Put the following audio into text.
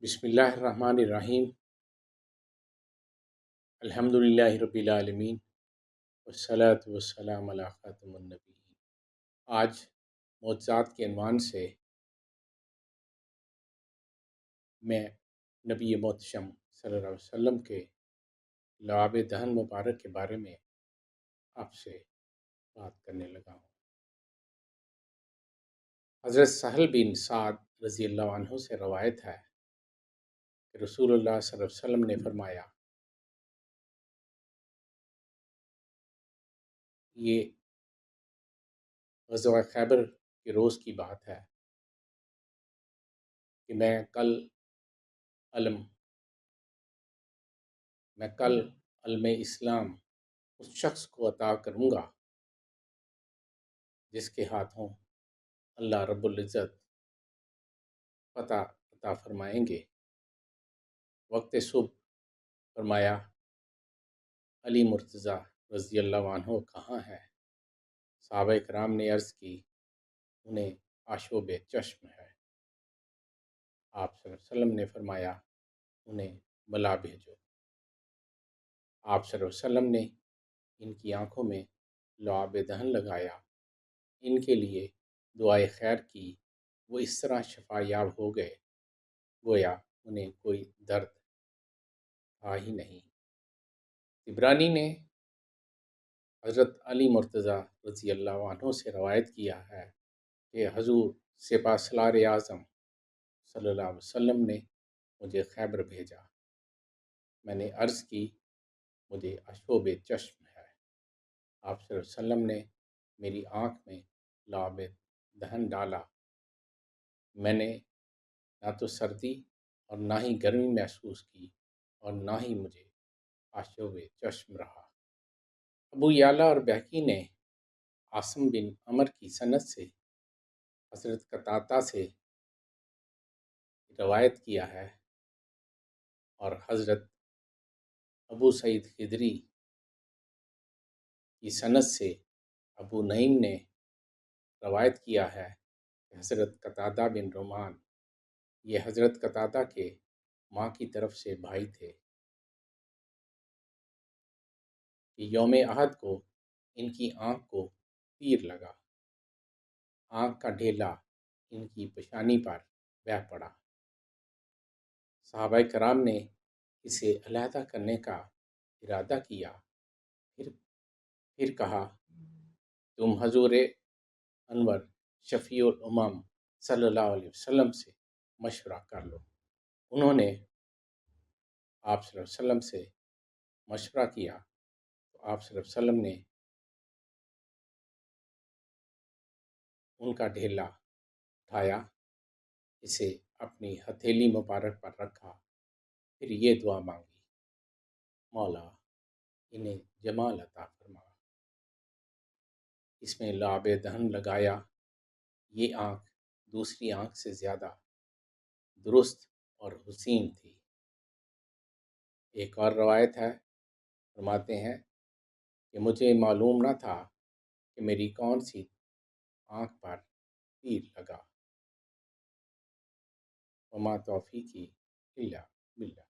بسم اللہ الرحمن الرحیم۔ الحمدللہ رب العالمین والصلاة والسلام علی خاتم النبیین۔ آج معجزات کے عنوان سے میں نبی محتشم صلی اللہ علیہ وسلم کے لعاب دہن مبارک کے بارے میں آپ سے بات کرنے لگا ہوں۔ حضرت سہل بن سعد رضی اللہ عنہ سے روایت ہے کہ رسول اللہ صلی اللہ علیہ وسلم نے فرمایا، یہ غزوہ خیبر کے روز کی بات ہے کہ میں کل علم اسلام اس شخص کو عطا کروں گا جس کے ہاتھوں اللہ رب العزت فتح عطا فرمائیں گے۔ وقت صبح فرمایا، علی مرتضیٰ رضی اللہ عنہ کہاں ہے؟ صحابہ کرام نے عرض کی، انہیں آشوب چشم ہے۔ آپ صلی اللہ علیہ وسلم نے فرمایا، انہیں بلا بھیجو۔ آپ صلی اللہ علیہ وسلم نے ان کی آنکھوں میں لعاب دہن لگایا، ان کے لیے دعائے خیر کی، وہ اس طرح شفا یاب ہو گئے گویا انہیں کوئی درد تھا ہی نہیں۔ طبرانی نے حضرت علی مرتضیٰ رضی اللہ عنہ سے روایت کیا ہے کہ حضور سپہ سالار اعظم صلی اللہ علیہ وسلم نے مجھے خیبر بھیجا۔ میں نے عرض کی، مجھے آشوب چشم ہے۔ آپ صلی اللہ علیہ وسلم نے میری آنکھ میں لعاب دہن ڈالا۔ میں نے نہ تو سردی اور نہ ہی گرمی محسوس کی اور نہ ہی مجھے آشوب چشم رہا۔ ابو یعلا اور بہقی نے عاصم بن عمر کی سند سے حضرت قتادہ سے روایت کیا ہے، اور حضرت ابو سعید خدری کی سند سے ابو نعیم نے روایت کیا ہے کہ حضرت قتادہ بن نعمان، یہ حضرت قتادہ کے ماں کی طرف سے بھائی تھے، کہ یوم احد کو ان کی آنکھ کو تیر لگا، آنکھ کا ڈھیلا ان کی پیشانی پر بہہ پڑا۔ صحابہ کرام نے اسے علیحدہ کرنے کا ارادہ کیا، پھر کہا، تم حضور انور شفیع الامم صلی اللہ علیہ وسلم سے مشورہ کر لو۔ انہوں نے آپ صلی اللہ علیہ وسلم سے مشورہ کیا تو آپ صلی اللہ علیہ وسلم نے ان کا ڈھیلا اٹھایا، اسے اپنی ہتھیلی مبارک پر رکھا، پھر یہ دعا مانگی، مولا انہیں جمال عطا فرما۔ اس میں لعاب دہن لگایا، یہ آنکھ دوسری آنکھ سے زیادہ درست اور حسین تھی۔ ایک اور روایت ہے، فرماتے ہیں کہ مجھے معلوم نہ تھا کہ میری کون سی آنکھ پر تیر لگا۔ وما توفیقی الا باللہ۔